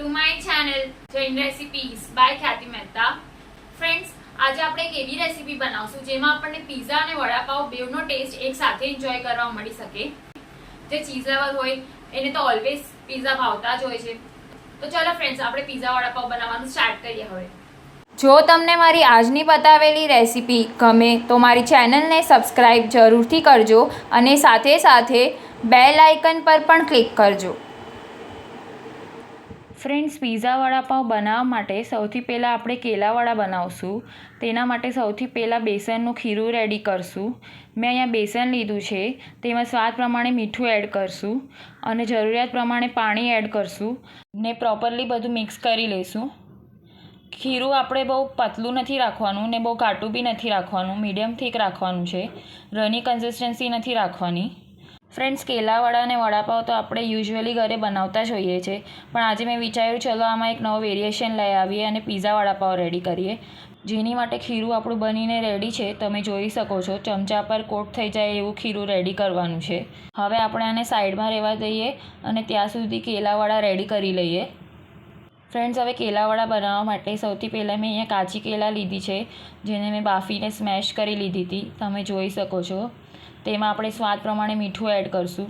to my channel Jain Recipes by ખ્યાતિ Mehta. Friends, આજે આપણે એક એવી રેસીપી બનાવશું જેમાં આપણને પિઝા અને વડાપાવ બેવનો ટેસ્ટ એક સાથે એન્જોય કરવા મળી શકે. જે ચીઝ લવર હોય એને તો ઓલવેઝ પિઝા ભાવતા જ હોય છે. તો ચલો ફ્રેન્ડ્સ, આપણે પિઝા વડાપાવ બનાવવાનું સ્ટાર્ટ કરીએ હવે. જો તમને મારી આજની બતાવેલી રેસીપી ગમે તો મારી ચેનલને સબસ્ક્રાઇબ જરૂરથી કરજો અને સાથે સાથે બેલ આઇકન પર પણ ક્લિક કરજો. ફ્રેન્ડ્સ, પિઝા વડાપાવ બનાવવા માટે સૌથી પહેલાં આપણે કેલાવડા બનાવશું. તેના માટે સૌથી પહેલાં બેસનનું ખીરું રેડી કરશું. મેં અહીંયા બેસન લીધું છે, તેમાં સ્વાદ પ્રમાણે મીઠું એડ કરશું અને જરૂરિયાત પ્રમાણે પાણી એડ કરશું ને પ્રોપરલી બધું મિક્સ કરી લઈશું. ખીરું આપણે બહુ પતલું નથી રાખવાનું ને બહુ ઘાટું બી નથી રાખવાનું, મીડિયમ થીક રાખવાનું છે. રની કન્સિસ્ટન્સી નથી રાખવાની. ફ્રેન્ડ્સ, કેલાવડા અને વડાપાવ તો આપણે યુઝ્યુઅલી ઘરે બનાવતા જ હોઈએ છીએ, પણ આજે મેં વિચાર્યું ચલો આમાં એક નવો વેરિએશન લઈ આવીએ અને પિઝા વડાપાવ રેડી કરીએ. જેની માટે ખીરું આપણું બનીને રેડી છે. તમે જોઈ શકો છો, ચમચા પર કોટ થઈ જાય એવું ખીરું રેડી કરવાનું છે. હવે આપણે આને સાઈડમાં રહેવા દઈએ અને ત્યાં સુધી કેલાવડા રેડી કરી લઈએ. ફ્રેન્ડ્સ, હવે કેલાવડા બનાવવા માટે સૌથી પહેલાં મેં અહીંયા કાચી કેલા લીધી છે, જેને મેં બાફીને સ્મેશ કરી લીધી હતી. તમે જોઈ શકો છો. તેમાં આપણે સ્વાદ પ્રમાણે મીઠું એડ કરશું.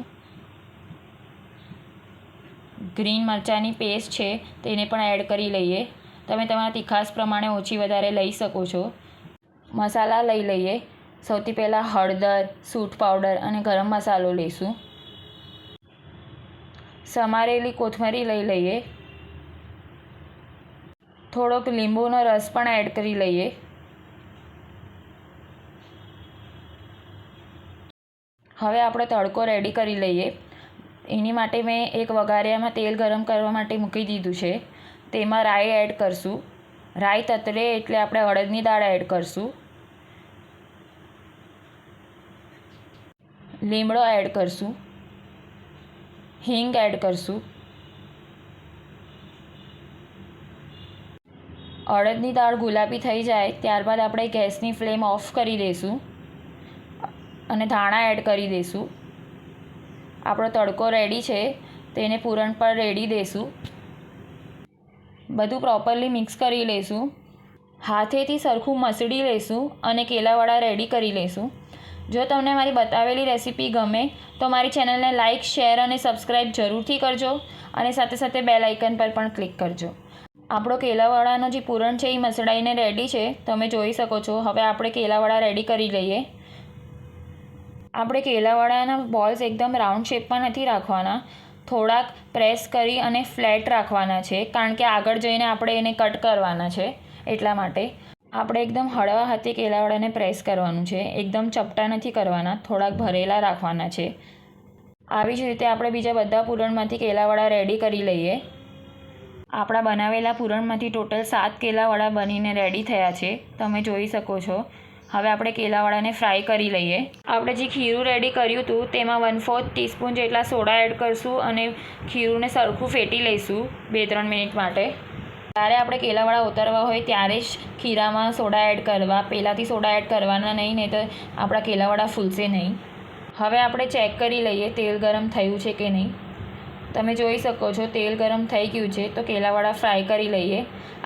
ગ્રીન મરચાંની પેસ્ટ છે તેને પણ એડ કરી લઈએ. તમે તમારા તીખાશ પ્રમાણે ઓછી વધારે લઈ શકો છો. મસાલા લઈ લઈએ. સૌથી પહેલાં હળદર, સૂંઠ પાવડર અને ગરમ મસાલો લઈશું. સમારેલી કોથમરી લઈ લઈએ. થોડોક લીંબુનો રસ પણ એડ કરી લઈએ. હવે આપણે તડકો રેડી કરી લઈએ. એની માટે મેં એક વઘારિયામાં તેલ ગરમ કરવા માટે મૂકી દીધું છે. તેમાં રાઈ એડ કરશું. રાઈ તતરે એટલે આપણે અડદની દાળ એડ કરશું. લીમડો એડ કરશું. હિંગ એડ કરશું. અડદની દાળ ગુલાબી થઈ જાય ત્યારબાદ આપણે ગેસની ફ્લેમ ઓફ કરી દઈશું અને ધાણા એડ કરી દઈશું. આપણો તડકો રેડી છે, તેને પૂરણ પર રેડી દઈશું. બધું પ્રોપરલી મિક્સ કરી લઈશું. હાથેથી સરખું મસળી લઈશું અને કેલાવડા રેડી કરી લઈશું. જો તમને મારી બતાવેલી રેસીપી ગમે તો મારી ચેનલને લાઇક, શેર અને સબસ્ક્રાઈબ જરૂરથી કરજો અને સાથે સાથે બેલ આઇકન પર પણ ક્લિક કરજો. આપણો કેલાવડાનો જે પૂરણ છે એ મસળાઈને રેડી છે, તમે જોઈ શકો છો. હવે આપણે કેલાવડા રેડી કરી લઈએ. આપણે કેલાવડાના બોલ્સ એકદમ રાઉન્ડ શેપમાં નથી રાખવાના, થોડાક પ્રેસ કરી અને ફ્લેટ રાખવાના છે, કારણ કે આગળ જઈને આપણે એને કટ કરવાના છે. એટલા માટે આપણે એકદમ હળવા હાથે કેલાવડાને પ્રેસ કરવાનું છે. એકદમ ચપટા નથી કરવાના, થોડાક ભરેલા રાખવાના છે. આવી જ રીતે આપણે બીજા બધા પૂરણમાંથી કેલાવડા રેડી કરી લઈએ. આપણા બનાવેલા પૂરણમાંથી ટોટલ 7 કેલાવડા બનીને રેડી થયા છે, તમે જોઈ શકો છો. હવે આપણે કેલાવડાને ફ્રાય કરી લઈએ. આપણે જે ખીરું રેડી કર્યું હતું તેમાં 1/4 ટીસ્પૂન જેટલા સોડા એડ કરશું અને ખીરુંને સરખું ફેટી લઈશું 2-3 મિનિટ માટે. જ્યારે આપણે કેલાવડા ઉતારવા હોય ત્યારે જ ખીરામાં સોડા એડ કરવા, પહેલાંથી સોડા એડ કરવાના નહીં તો આપણા કેલાવડા ફૂલશે નહીં. હવે આપણે ચેક કરી લઈએ તેલ ગરમ થયું છે કે નહીં. તમે જોઈ શકો છો તેલ ગરમ થઈ ગયું છે, તો કેલાવડા ફ્રાય કરી લઈએ.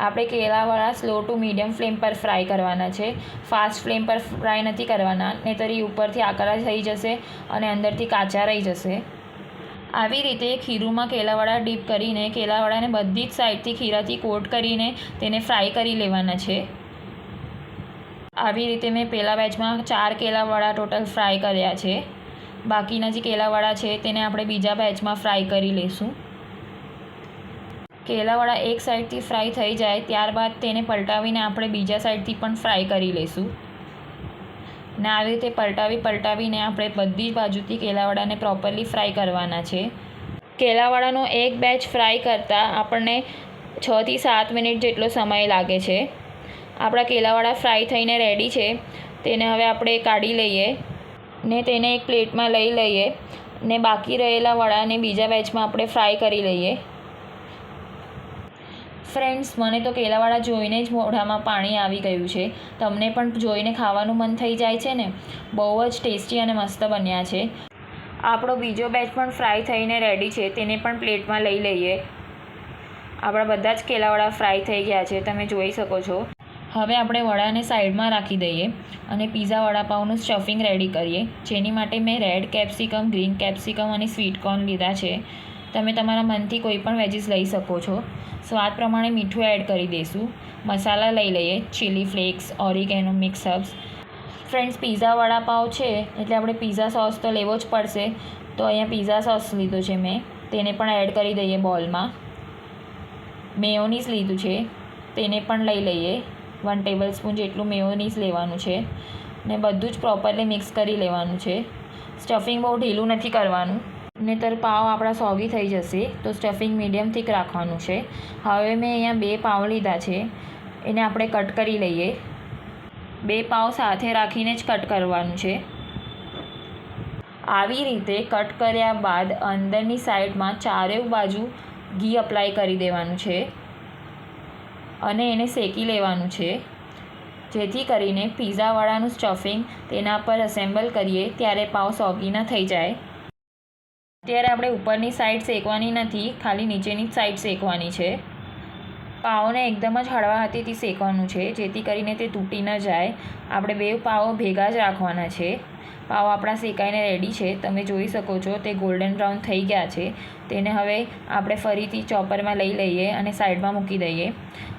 આપણે કેલાવડા સ્લો ટુ મીડિયમ ફ્લેમ પર ફ્રાય કરવાના છે, ફાસ્ટ ફ્લેમ પર ફ્રાય નથી કરવાના, નહીંતર ઉપરથી આકરા થઈ જશે અને અંદરથી કાચા રહી જશે. આવી રીતે ખીરુંમાં કેલાવડા ડીપ કરીને કેલાવડાને બધી જ સાઈડથી ખીરાથી કોટ કરીને તેને ફ્રાય કરી લેવાના છે. આવી રીતે મેં પહેલાં બેચમાં 4 કેલાવડા ટોટલ ફ્રાય કર્યા છે. બાકીના જે કેલાવડા છે તેને આપણે બીજા બેચમાં ફ્રાય કરી લઈશું. કેલાવડા એક સાઈડથી ફ્રાય થઈ જાય ત્યારબાદ તેને પલટાવીને આપણે બીજા સાઈડથી પણ ફ્રાય કરી લઈશું. ને આવી રીતે પલટાવીને આપણે બધી બાજુથી કેલાવડાને પ્રોપરલી ફ્રાય કરવાના છે. કેલાવડાનો એક બેચ ફ્રાય કરતાં આપણને 6 થી 7 મિનિટ જેટલો સમય લાગે છે. આપણા કેલાવડા ફ્રાય થઈને રેડી છે, તેને હવે આપણે કાઢી લઈએ ને તેને એક પ્લેટમાં લઈ લઈએ ને બાકી રહેલા વડાને બીજા બેચમાં આપણે ફ્રાય કરી લઈએ. ફ્રેન્ડ્સ, મને તો કેલાવડા જોઈને જ મોઢામાં પાણી આવી ગયું છે. તમને પણ જોઈને ખાવાનું મન થઈ જાય છે ને. બહુ જ ટેસ્ટી અને મસ્ત બન્યા છે. આપણો બીજો બેચ પણ ફ્રાય થઈને રેડી છે, તેને પણ પ્લેટમાં લઈ લઈએ. આપણા બધા જ કેલાવડા ફ્રાય થઈ ગયા છે, તમે જોઈ શકો છો. હવે આપણે વડાને સાઈડમાં રાખી દઈએ અને પીઝા વડાપાઉંનું સ્ટફિંગ રેડી કરીએ. જેની માટે મેં રેડ કેપ્સિકમ, ગ્રીન કેપ્સિકમ અને સ્વીટ કોર્ન લીધા છે. તમે તમારા મનથી કોઈ પણ વેજીસ લઈ શકો છો. સ્વાદ પ્રમાણે મીઠું એડ કરી દઈશું. મસાલા લઈ લઈએ, chilli flakes, oregano, mix herbs. Friends, pizza vada pav છે એટલે આપણે પીઝા સોસ તો લેવો જ પડશે. તો અહીંયા પીઝા સોસ લીધો છે મેં, તેને પણ એડ કરી દઈએ બોલમાં. મેયોનીઝ લીધું છે, તેને પણ લઈ લઈએ. 1 ટેબલ સ્પૂન જેટલું મેયોનીઝ લેવાનું છે ને બધું જ પ્રોપરલી મિક્સ કરી લેવાનું છે. સ્ટફિંગ બહુ ઢીલું નથી કરવાનું, નહીંતર પાવ આપણા સોગી થઈ જશે. તો સ્ટફિંગ મીડિયમ થીક રાખવાનું છે. હવે મેં અહીંયા 2 પાવ લીધા છે, એને આપણે કટ કરી લઈએ. 2 પાવ સાથે રાખીને જ કટ કરવાનું છે. આવી રીતે કટ કર્યા બાદ અંદરની સાઈડમાં ચારેય બાજુ ઘી અપ્લાય કરી દેવાનું છે અને એને શેકી લેવાનું છે, જેથી કરીને પીઝાવાળાનું સ્ટફિંગ તેના પર અસેમ્બલ કરીએ ત્યારે પાવ સોગી ન થઈ જાય. અત્યારે આપણે ઉપરની સાઈડ શેકવાની નથી, ખાલી નીચેની જ સાઈડ શેકવાની છે. પાવને એકદમ જ હળવા હાથેથી શેકવાનું છે, જેથી કરીને તે તૂટી ન જાય. આપણે 2 પાવ ભેગા જ રાખવાના છે. પાવ આપણા શેકાઈને રેડી છે, તમે જોઈ શકો છો તે ગોલ્ડન બ્રાઉન થઈ ગયા છે. તેને હવે આપણે ફરીથી ચોપરમાં લઈ લઈએ અને સાઈડમાં મૂકી દઈએ.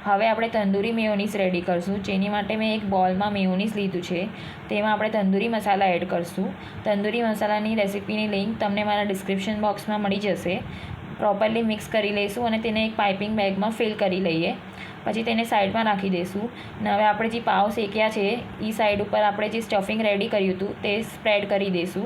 હવે આપણે તંદૂરી મેયોનીઝ રેડી કરશું. જેની માટે મેં એક બોલમાં મેયોનીઝ લીધું છે, તેમાં આપણે તંદૂરી મસાલા એડ કરશું. તંદૂરી મસાલાની રેસીપીની લિંક તમને મારા ડિસ્ક્રિપ્શન બોક્સમાં મળી જશે. પ્રોપરલી મિક્સ કરી લઈશું અને તેને એક પાઇપિંગ બેગમાં ફિલ કરી લઈએ. પછી તેને સાઈડમાં રાખી દઈશું. અને હવે આપણે જે પાવ શેક્યા છે એ સાઈડ ઉપર આપણે જે સ્ટફિંગ રેડી કર્યું હતું તે સ્પ્રેડ કરી દઈશું.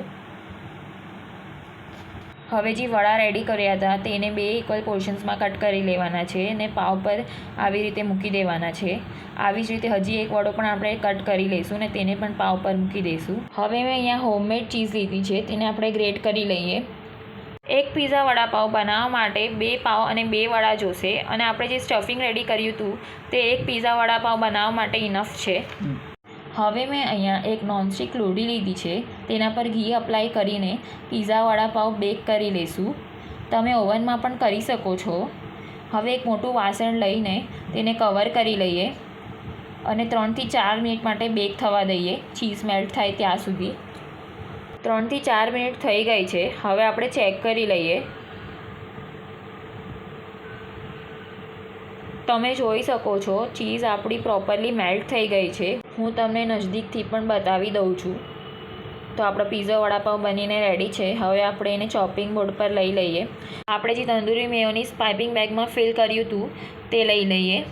હવે જે વડા રેડી કર્યા હતા તેને 2 ઇક્વલ પોર્શન્સમાં કટ કરી લેવાના છે અને પાવ પર આવી રીતે મૂકી દેવાના છે. આવી જ રીતે હજી એક વડો પણ આપણે કટ કરી લઈશું અને તેને પણ પાવ પર મૂકી દઈશું. હવે મેં અહીંયા હોમમેડ ચીઝ લીધી છે, તેને આપણે ગ્રેટ કરી લઈએ. એક પીઝા વડાપાવ બનાવવા માટે 2 પાવ અને 2 વડા જોશે અને આપણે જે સ્ટફિંગ રેડી કર્યું હતું તે એક પીઝા વડાપાવ બનાવવા માટે ઇનફ છે. હવે મેં અહીંયા એક નોનસ્ટિક લોઢી લીધી છે, તેના પર ઘી અપ્લાય કરીને પીઝા વડાપાવ બેક કરી લઈશું. તમે ઓવનમાં પણ કરી શકો છો. હવે એક મોટું વાસણ લઈને તેને કવર કરી લઈએ અને 3 થી 4 મિનિટ માટે બેક થવા દઈએ, ચીઝ મેલ્ટ થાય ત્યાં સુધી. 3 થી 4 મિનિટ થઈ ગઈ છે. હવે આપણે ચેક કરી લઈએ. તમે જોઈ શકો છો ચીઝ આપણી પ્રોપરલી મેલ્ટ થઈ ગઈ છે. હું તમને નજદીકથી પણ બતાવી દઉં છું. તો આપણો પીઝા વડાપાવ બનીને રેડી છે. હવે આપણે એને ચોપિંગ બોર્ડ પર લઈ લઈએ. આપણે જે તંદૂરી મેયોનીઝ પાઇપિંગ બેગમાં ફિલ કર્યું હતું તે લઈ લઈએ.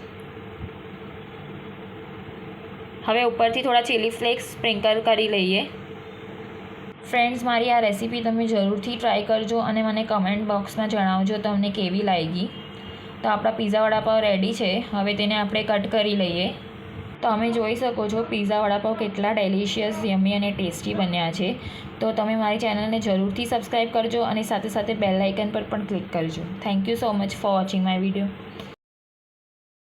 હવે ઉપરથી થોડા ચીલી ફ્લેક્સ સ્પ્રિંકલ કરી લઈએ. ફ્રેન્ડ્સ, મારી આ રેસીપી તમે જરૂરથી ટ્રાય કરજો અને મને કમેન્ટ બોક્સમાં જણાવજો તમને કેવી લાગી. તો આપણા પીઝા વડાપાવ રેડી છે. હવે તેને આપણે કટ કરી લઈએ. તમે જોઈ શકો છો પીઝા વડાપાવ કેટલા ડેલિશિયસ, યમી અને ટેસ્ટી બન્યા છે. તો તમે મારી ચેનલને જરૂરથી સબસ્ક્રાઈબ કરજો અને સાથે સાથે બેલ આઇકન પર પણ ક્લિક કરજો. Thank you so much for watching my video.